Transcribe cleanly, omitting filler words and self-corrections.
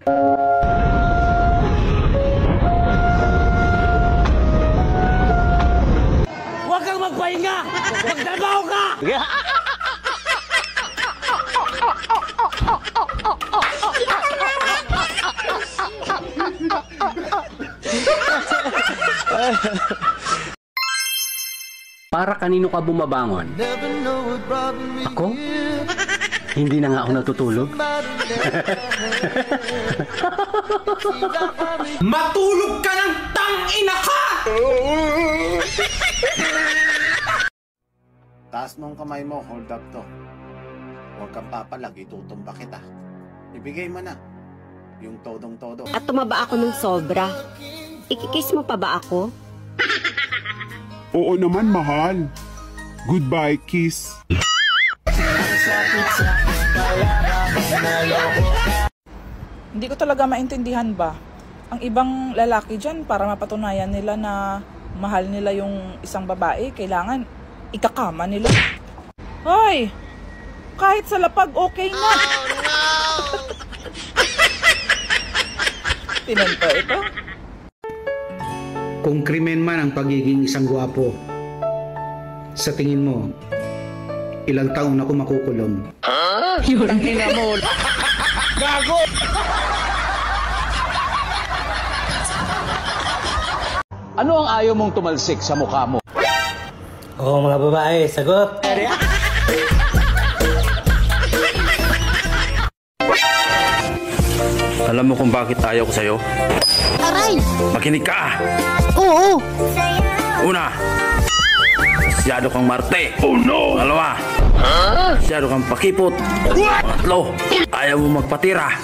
Huwag kang magpahinga! Magtrabaho ka! Para kanino ka bumabangon? Ako? Hindi na nga ako natutulog. Matulog ka ng tangina ka! Taas mong kamay mo, hold up to. Huwag kang papalag, itutumba kita. Ibigay mo na. Yung todong-todo. At tumaba ako ng sobra. Ikikiss mo pa ba ako? Oo naman, mahal. Goodbye, kiss. Hindi ko talaga maintindihan ba? Ang ibang lalaki dyan, para mapatunayan nila na mahal nila yung isang babae, kailangan ikakama nila. Hoy! Kahit sa lapag, okay na. Tinanto ito. Kung krimen man ang pagiging isang gwapo, sa tingin mo, ilang taon ako makukulong? Yun. Tangina mo. Gago! Ano ang ayaw mong tumalsik sa mukha mo? Oo, mga babae, sagot! Alam mo kung bakit ayaw ko sa'yo? Aray! Makinig ka! Oo! Una, masyado kang marte. Oh no! Pangalawa, masyado kang pakipot. Pangatlo, ayaw mo magpatira.